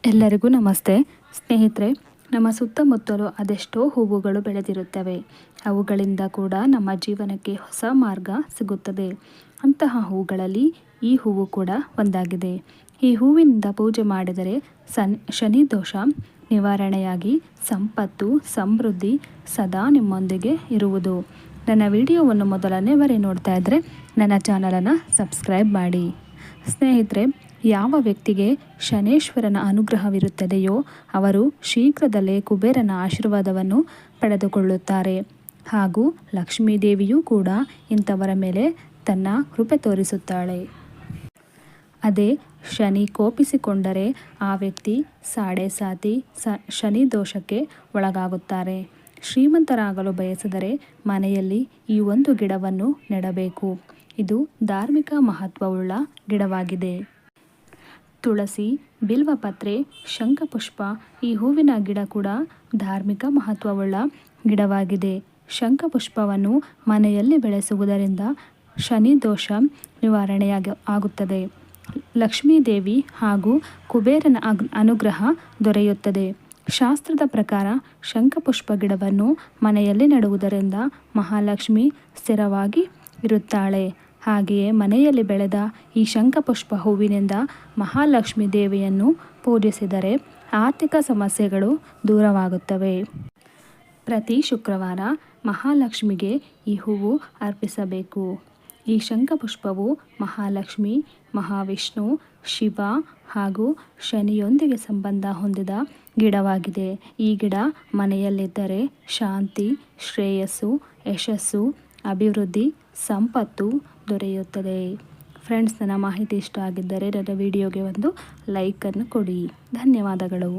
ಎಲ್ಲರಿಗೂ ನಮಸ್ತೆ ಸ್ನೇಹಿತರೆ. ನಮ್ಮ ಸುತ್ತಮುತ್ತಲು ಅದೆಷ್ಟೋ ಹೂವುಗಳು ಬೆಳೆದಿರುತ್ತವೆ. ಅವುಗಳಿಂದ ಕೂಡ ನಮ್ಮ ಜೀವನಕ್ಕೆ ಹೊಸ ಮಾರ್ಗ ಸಿಗುತ್ತದೆ. ಅಂತಹ ಹೂಗಳಲ್ಲಿ ಈ ಹೂವು ಕೂಡ ಒಂದಾಗಿದೆ. ಈ ಹೂವಿನಿಂದ ಪೂಜೆ ಮಾಡಿದರೆ ಶನಿ ದೋಷ ನಿವಾರಣೆಯಾಗಿ ಸಂಪತ್ತು ಸಮೃದ್ಧಿ ಸದಾ ನಿಮ್ಮೊಂದಿಗೆ ಇರುವುದು. ನನ್ನ ವಿಡಿಯೋವನ್ನು ಮೊದಲನೇ ಬಾರಿ ನೋಡ್ತಾ ಇದ್ದರೆ ನನ್ನ ಚಾನಲನ್ನು ಸಬ್ಸ್ಕ್ರೈಬ್ ಮಾಡಿ. ಸ್ನೇಹಿತರೆ, ಯಾವ ವ್ಯಕ್ತಿಗೆ ಶನೇಶ್ವರನ ಅನುಗ್ರಹವಿರುತ್ತದೆಯೋ ಅವರು ಶೀಘ್ರದಲ್ಲೇ ಕುಬೇರನ ಆಶೀರ್ವಾದವನ್ನು ಪಡೆದುಕೊಳ್ಳುತ್ತಾರೆ. ಹಾಗೂ ಲಕ್ಷ್ಮೀದೇವಿಯೂ ಕೂಡ ಇಂಥವರ ಮೇಲೆ ತನ್ನ ಕೃಪೆ ತೋರಿಸುತ್ತಾಳೆ. ಅದೇ ಶನಿ ಕೋಪಿಸಿಕೊಂಡರೆ ಆ ವ್ಯಕ್ತಿ ಸಾಡೆ ಸಾತಿ ಶನಿ ದೋಷಕ್ಕೆ ಒಳಗಾಗುತ್ತಾರೆ. ಶ್ರೀಮಂತರಾಗಲು ಬಯಸಿದರೆ ಮನೆಯಲ್ಲಿ ಈ ಒಂದು ಗಿಡವನ್ನು ನೆಡಬೇಕು. ಇದು ಧಾರ್ಮಿಕ ಮಹತ್ವವುಳ್ಳ ಗಿಡವಾಗಿದೆ. ತುಳಸಿ, ಬಿಲ್ವಪತ್ರೆ, ಶಂಖಪುಷ್ಪ ಈ ಹೂವಿನ ಗಿಡ ಕೂಡ ಧಾರ್ಮಿಕ ಮಹತ್ವವುಳ್ಳ ಗಿಡವಾಗಿದೆ. ಶಂಖಪುಷ್ಪವನ್ನು ಮನೆಯಲ್ಲಿ ಬೆಳೆಸುವುದರಿಂದ ಶನಿ ದೋಷ ಆಗುತ್ತದೆ. ಲಕ್ಷ್ಮೀದೇವಿ ಹಾಗೂ ಕುಬೇರನ ಅನುಗ್ರಹ ದೊರೆಯುತ್ತದೆ. ಶಾಸ್ತ್ರದ ಪ್ರಕಾರ ಶಂಖಪುಷ್ಪ ಗಿಡವನ್ನು ಮನೆಯಲ್ಲಿ ನೆಡುವುದರಿಂದ ಮಹಾಲಕ್ಷ್ಮಿ ಸ್ಥಿರವಾಗಿ ಇರುತ್ತಾಳೆ. ಹಾಗೆಯೇ ಮನೆಯಲ್ಲಿ ಬೆಳೆದ ಈ ಶಂಖಪುಷ್ಪ ಹೂವಿನಿಂದ ಮಹಾಲಕ್ಷ್ಮಿ ದೇವಿಯನ್ನು ಪೂಜಿಸಿದರೆ ಆರ್ಥಿಕ ಸಮಸ್ಯೆಗಳು ದೂರವಾಗುತ್ತವೆ. ಪ್ರತಿ ಶುಕ್ರವಾರ ಮಹಾಲಕ್ಷ್ಮಿಗೆ ಈ ಹೂವು ಅರ್ಪಿಸಬೇಕು. ಈ ಶಂಖಪುಷ್ಪವು ಮಹಾಲಕ್ಷ್ಮಿ, ಮಹಾವಿಷ್ಣು, ಶಿವ ಹಾಗೂ ಶನಿಯೊಂದಿಗೆ ಸಂಬಂಧ ಹೊಂದಿದ ಗಿಡವಾಗಿದೆ. ಈ ಗಿಡ ಮನೆಯಲ್ಲಿದ್ದರೆ ಶಾಂತಿ, ಶ್ರೇಯಸ್ಸು, ಯಶಸ್ಸು, ಅಭಿವೃದ್ಧಿ, ಸಂಪತ್ತು ದೊರೆಯುತ್ತದೆ. ಫ್ರೆಂಡ್ಸ್, ನನ್ನ ಮಾಹಿತಿ ಇಷ್ಟ ಆಗಿದ್ದರೆ ನನ್ನ ವಿಡಿಯೋಗೆ ಒಂದು ಲೈಕನ್ನು ಕೊಡಿ. ಧನ್ಯವಾದಗಳು.